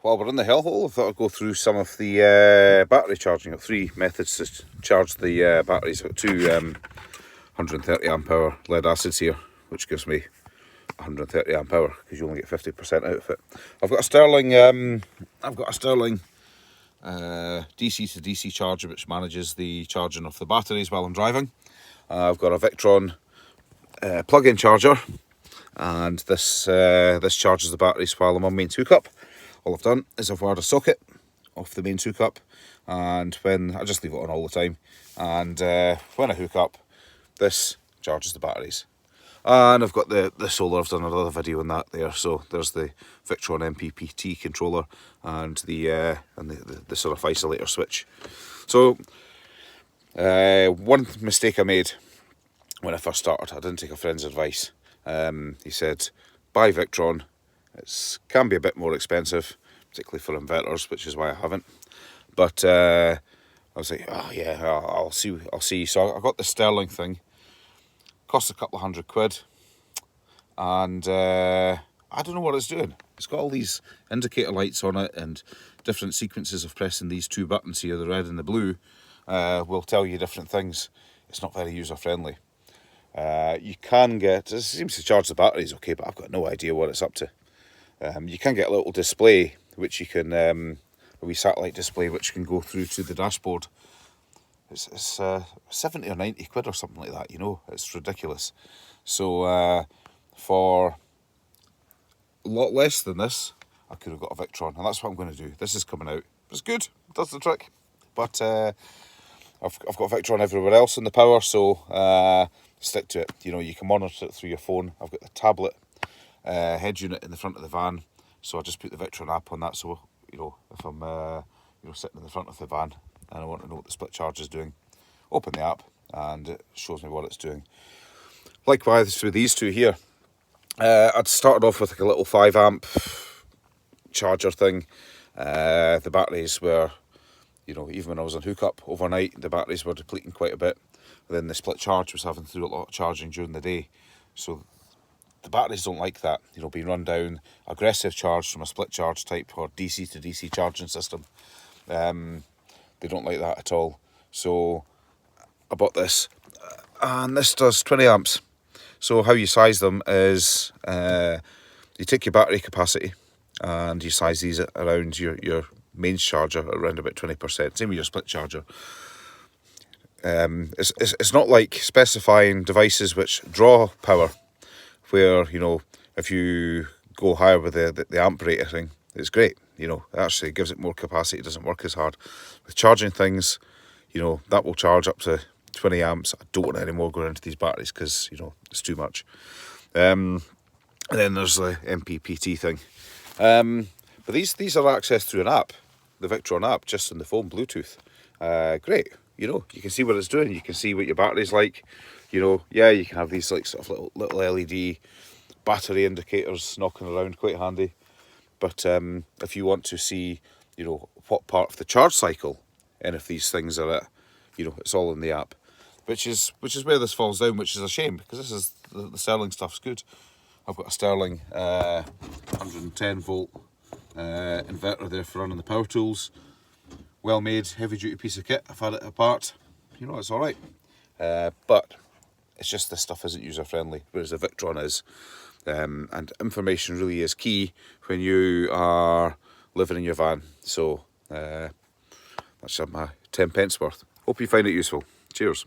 while we're in the hellhole, I thought I'd go through some of the battery charging. I've got 3 methods to charge the batteries. I've got 2 130 amp hour lead acids here, which gives me 130 amp hour because you only get 50% out of it. I've got a Sterling DC to DC charger which manages the charging of the batteries while I'm driving. I've got a Victron plug-in charger, and this charges the batteries while I'm on mains hookup. All I've done is I've wired a socket off the mains hookup, and when I just leave it on all the time, and when I hook up, this charges the batteries. And I've got the solar. I've done another video on that there. So there's the Victron MPPT controller and the sort of isolator switch. So one mistake I made when I first started, I didn't take a friend's advice. He said, buy Victron. It can be a bit more expensive, particularly for inverters, which is why I haven't. But I was like, oh yeah, I'll see. So I got the Sterling thing. Cost a couple of £100, and I don't know what it's doing. It's got all these indicator lights on it and different sequences of pressing these 2 buttons here, the red and the blue, will tell you different things. It's not very user friendly. You can get, it seems to charge the batteries okay, but I've got no idea what it's up to. You can get a little display which you can, a wee satellite display which can go through to the dashboard. It's 70 or 90 quid or something like that, you know, it's ridiculous. So for a lot less than this, I could have got a Victron, and that's what I'm going to do. This is coming out. It's good, it does the trick. But I've got Victron everywhere else in the power, so stick to it. You know, you can monitor it through your phone. I've got the tablet head unit in the front of the van, so I just put the Victron app on that. So you know, if I'm sitting in the front of the van and I want to know what the split charge is doing, open the app and it shows me what it's doing. Likewise with these two here, I'd started off with like a little 5 amp charger thing. The batteries were, you know, even when I was on hookup overnight, the batteries were depleting quite a bit. Then the split charge was having to do a lot of charging during the day. So the batteries don't like that, you know, being run down, aggressive charge from a split charge type or DC to DC charging system. They don't like that at all. So I bought this, and this does 20 amps. So how you size them is you take your battery capacity and you size these around your mains charger around about 20%. Same with your split charger. It's not like specifying devices which draw power, where, you know, if you go higher with the amp rating, it's great. You know, it actually gives it more capacity. It doesn't work as hard. With charging things, you know, that will charge up to 20 amps. I don't want any more going into these batteries because, you know, it's too much. And then there's the MPPT thing. But these are accessed through an app, the Victron app, just on the phone, Bluetooth. Great. You know, you can see what it's doing. You can see what your battery's like. You know, yeah, you can have these like sort of little LED battery indicators knocking around, quite handy. But if you want to see, you know, what part of the charge cycle any of these things are at, you know, it's all in the app, which is where this falls down, which is a shame, because this is the Sterling stuff's good. I've got a Sterling 110 volt inverter there for running the power tools. Well made, heavy duty piece of kit. I've had it apart, you know, it's all right. But it's just this stuff isn't user friendly, whereas the Victron is. And information really is key when you are living in your van. So that's my 10 pence worth. Hope you find it useful. Cheers.